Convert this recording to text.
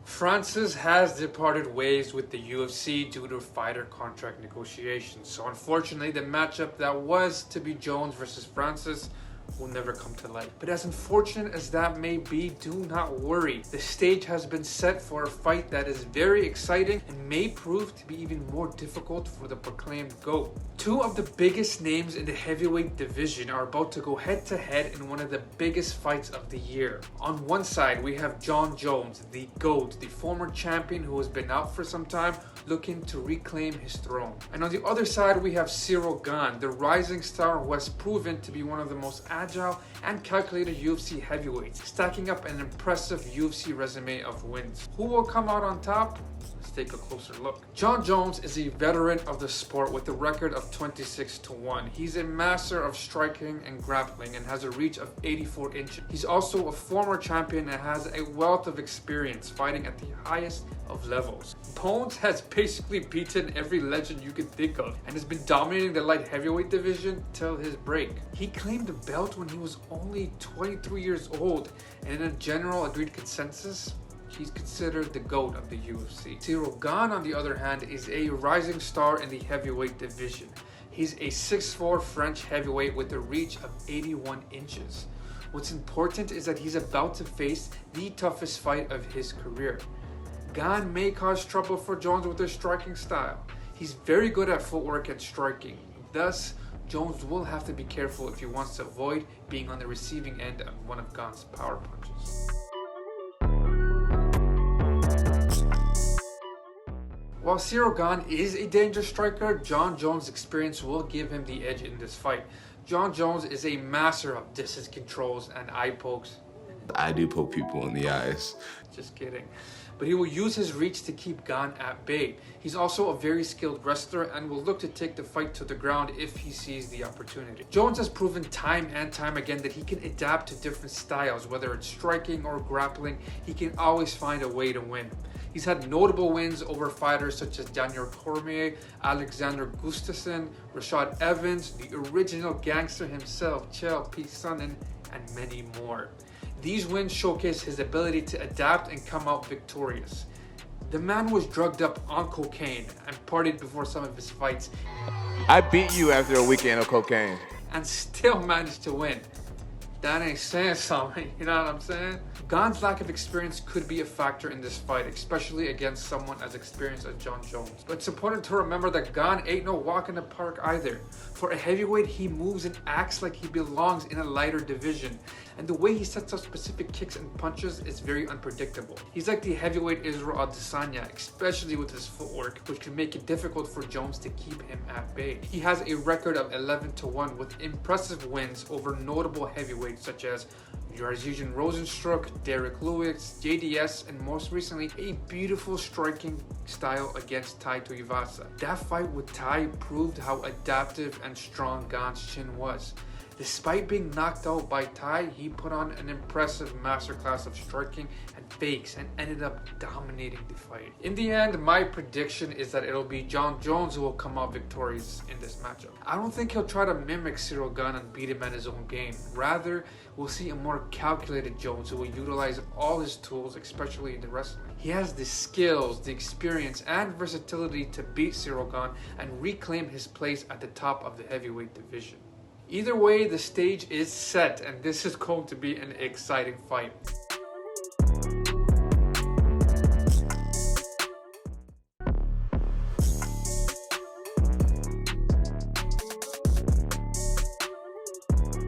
Francis has departed ways with the UFC due to fighter contract negotiations. So unfortunately, the matchup that was to be Jones versus Francis will never come to light. But as unfortunate as that may be, do not worry. The stage has been set for a fight that is very exciting and may prove to be even more difficult for the proclaimed GOAT. Two of the biggest names in the heavyweight division are about to go head to head in one of the biggest fights of the year. On one side, we have Jon Jones, the GOAT, the former champion who has been out for some time, looking to reclaim his throne. And on the other side, we have Ciryl Gane, the rising star who has proven to be one of the most agile and calculated UFC heavyweights, stacking up an impressive UFC resume of wins. Who will come out on top? Let's take a closer look. Jon Jones is a veteran of the sport with a record of 26-1. He's a master of striking and grappling and has a reach of 84 inches. He's also a former champion and has a wealth of experience fighting at the highest of levels. Bones has basically beaten every legend you could think of and has been dominating the light heavyweight division till his break. He claimed the belt when he was only 23 years old, and in a general agreed consensus, he's considered the GOAT of the UFC. Ciryl Gane, on the other hand, is a rising star in the heavyweight division. He's a 6'4" French heavyweight with a reach of 81 inches. What's important is that he's about to face the toughest fight of his career. Gane may cause trouble for Jones with his striking style. He's very good at footwork and striking. Thus, Jones will have to be careful if he wants to avoid being on the receiving end of one of Gane's power punches. While Ciryl Gane is a dangerous striker, Jon Jones' experience will give him the edge in this fight. Jon Jones is a master of distance controls and eye pokes. I do poke people in the eyes. Just kidding. But he will use his reach to keep Gane at bay. He's also a very skilled wrestler and will look to take the fight to the ground if he sees the opportunity. Jones has proven time and time again that he can adapt to different styles, whether it's striking or grappling. He can always find a way to win. He's had notable wins over fighters such as Daniel Cormier, Alexander Gustafsson, Rashad Evans, the original gangster himself, Chael P. Sonnen, and many more. These wins showcase his ability to adapt and come out victorious. The man was drugged up on cocaine and partied before some of his fights. I beat you after a weekend of cocaine. And still managed to win. That ain't saying something, you know what I'm saying? Gane's lack of experience could be a factor in this fight, especially against someone as experienced as Jon Jones. But it's important to remember that Gane ain't no walk in the park either. For a heavyweight, he moves and acts like he belongs in a lighter division. And the way he sets up specific kicks and punches is very unpredictable. He's like the heavyweight Israel Adesanya, especially with his footwork, which can make it difficult for Jones to keep him at bay. He has a record of 11-1 with impressive wins over notable heavyweights such as Jairzinho Rozenstruik, Derek Lewis, JDS, and most recently, a beautiful striking style against Tai Tuivasa. That fight with Tai proved how adaptive and strong Gane's chin was. Despite being knocked out by Tai, he put on an impressive masterclass of striking and fakes and ended up dominating the fight. In the end, my prediction is that it'll be Jon Jones who will come out victorious in this matchup. I don't think he'll try to mimic Ciryl Gane and beat him at his own game. Rather, we'll see a more calculated Jones who will utilize all his tools, especially in the wrestling. He has the skills, the experience, and versatility to beat Ciryl Gane and reclaim his place at the top of the heavyweight division. Either way, the stage is set, and this is going to be an exciting fight.